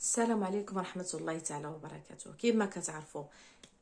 السلام عليكم ورحمة الله تعالى وبركاته. كما كتعرفوا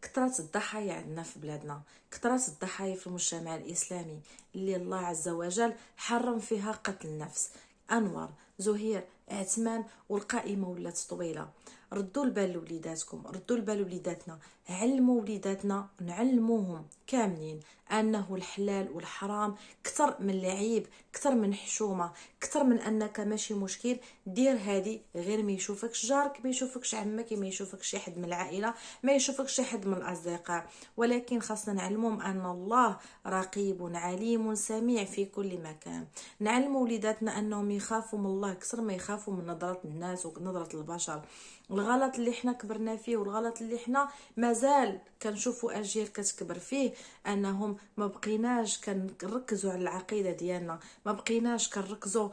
كثرت الضحايا عندنا في بلادنا، كثرت الضحايا في المجتمع الإسلامي اللي الله عز وجل حرم فيها قتل النفس. أنور، زهير، عثمان، والقائمة ولات طويلة. ردوا البال لوليداتكم، ردوا البال لوليداتنا، علموا وليداتنا، نعلموهم كاملين انه الحلال والحرام كثر من لعيب، كثر من حشومه، كثر من انك ماشي مشكل دير هادي غير ما يشوفكش جارك، ما يشوفكش عمك، ما يشوفكش شي حد من العائله، ما يشوفكش شي حد من الاصدقاء. ولكن خاصنا نعلمهم ان الله رقيب عليم سميع في كل مكان. نعلموا وليداتنا انهم يخافوا من الله كثر ما يخافوا من نظره الناس ونظره البشر. الغلط اللي حنا كبرنا فيه والغلط اللي حنا مازال كنشوفوا اجيال كتكبر فيه انهم ما بقيناش كنركزوا على العقيده ديالنا، ما بقيناش كنركزوا.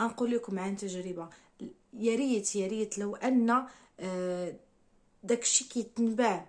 نقول لكم عن تجربه، يا ريت يا ريت لو ان داكشي كيتنبع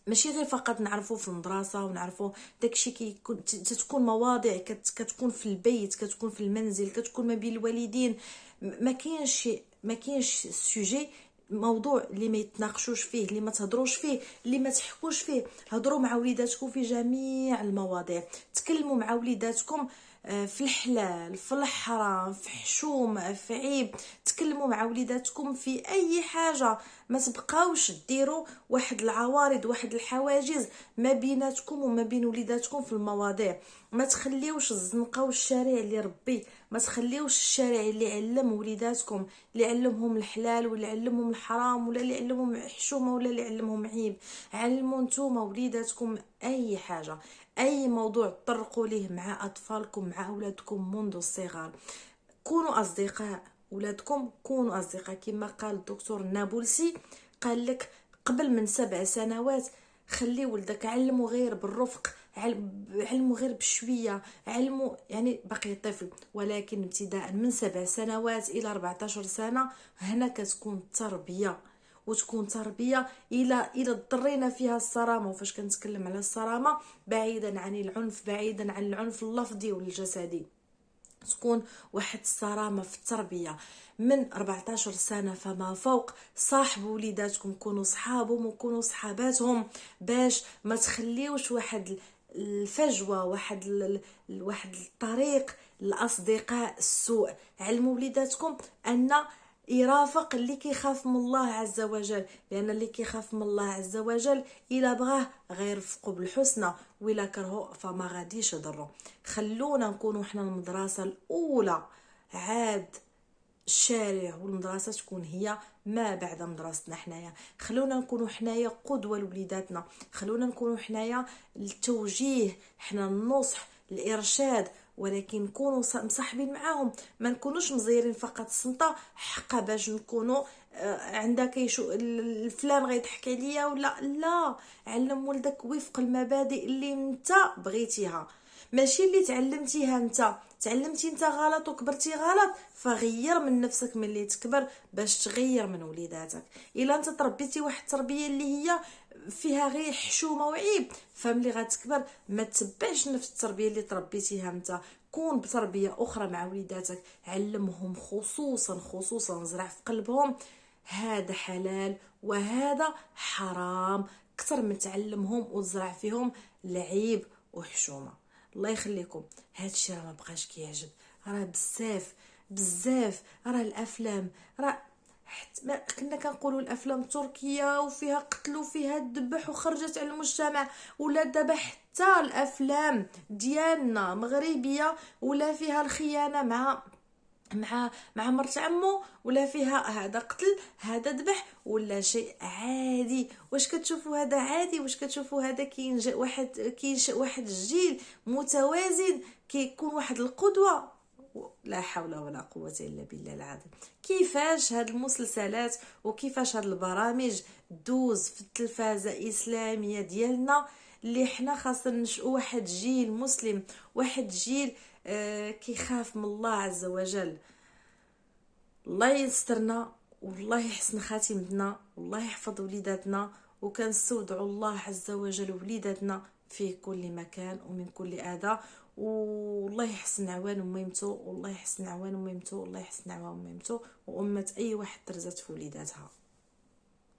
ماشي غير فقط نعرفوه في المدرسه ونعرفوه، داكشي كيكون تتكون مواضيع كتكون في البيت، كتكون في المنزل، كتكون ما بين الوالدين. ما كاينش سوجي، موضوع اللي ما يتناقشوش فيه، اللي ما تهضروش فيه، اللي ما تحكوش فيه. هضروا مع وليداتكم في جميع المواضيع، تكلموا مع وليداتكم في الحلال، في الحرام، في حشوم، في عيب. تكلموا مع وليداتكم في اي حاجه، ما تبقاوش ديروا واحد العوارض، واحد الحواجز ما بيناتكم وما بين وليداتكم في المواضيع. ما تخليوش الزنقه والشارع اللي ربي، ما تخليوش الشارع اللي علم وليداتكم، اللي علمهم الحلال ولا علمهم الحرام ولا اللي علمهم حشومه ولا اللي علمهم عيب. علموا نتوما وليداتكم اي حاجه، اي موضوع طرقوا ليه مع اطفالكم، مع اولادكم منذ الصغر. كونوا اصدقاء ولادكم، كونوا اصدقاء كما قال الدكتور النابلسي، قال لك قبل من 7 سنوات خلي ولدك، علمه غير بالرفق، علمه غير بشويه، علمه يعني باقي طفل، ولكن ابتداء من 7 سنوات الى 14 سنه هنا كتكون التربيه، وتكون تربيه الى اضطرينا فيها الصرامه. وفاش كنتكلم على الصرامه بعيدا عن العنف، بعيدا عن العنف اللفظي والجسدي، تكون واحد الصرامه في التربيه. من 14 سنه فما فوق صاحبوا وليداتكم، كونوا صحابهم وكونوا صحاباتهم، باش ما تخليوش واحد الفجوه، واحد الطريق الاصدقاء السوء. علموا وليداتكم ان يرافق اللي كيخاف من الله عز وجل، لان اللي كيخاف من الله عز وجل الا بغاه غير رفقوا بالحسنى، ولا كرهوا فما غاديش يضروا. خلونا نكونوا حنا المدرسه الاولى، عاد الشارع والمدرسه تكون هي ما بعد مدرستنا حنايا. خلونا نكونوا حنايا قدوه لوليداتنا، خلونا نكونوا حنايا التوجيه، حنا النصح، الارشاد، ولكن نكونوا مصاحبين معاهم، ما نكونوش مزيرين فقط الصمته حقا باش نكونوا عندك الفلان غيضحك عليا ولا لا. علم ولدك وفق المبادئ اللي انت بغيتيها، ماشي اللي تعلمتيها انت. تعلمتي انت غلط وكبرتي غلط، فغير من نفسك ملي تكبر باش تغير من وليداتك. الا انت تربيتي واحد التربيه اللي هي فيها غير حشومه وعيب، فملي غتكبر ما تتبعش نفس التربيه اللي تربيتيها انت. كون بتربيه اخرى مع وليداتك، علمهم خصوصا زرع في قلبهم هذا حلال وهذا حرام، اكثر من تعلمهم وتزرع فيهم العيب وحشومه. الله يخليكم، هادشي راه ما بقاش كيعجب، راه بزاف راه الافلام، راه حتى كنا كنقولوا الافلام التركيه وفيها قتل وفيها الذبح وخرجت على المجتمع، ولا دابا حتى الافلام ديالنا مغربيه ولا فيها الخيانه مع مرت عمو، ولا فيها هذا قتل هذا ذبح ولا شيء عادي. واش كتشوفوا هذا عادي؟ واش كتشوفوا هذا كينشأ واحد الجيل متوازن، كيكون واحد القدوه؟ لا حول ولا قوه الا بالله العظيم. كيفاش هاد المسلسلات وكيفاش هاد البرامج دوز في التلفازه الاسلاميه ديالنا، اللي حنا خاصنا نشئوا واحد جيل مسلم، واحد جيل كيخاف من الله عز وجل. الله يسترنا والله يحسن خاتمتنا والله يحفظ وليداتنا، وكنستودع الله عز وجل وليداتنا في كل مكان ومن كل اذى. والله يحسن عوان وميمتو، والله يحسن عوان وميمتو، والله يحسن عوان وميمتو، وامه اي واحد ترزات في وليداتها.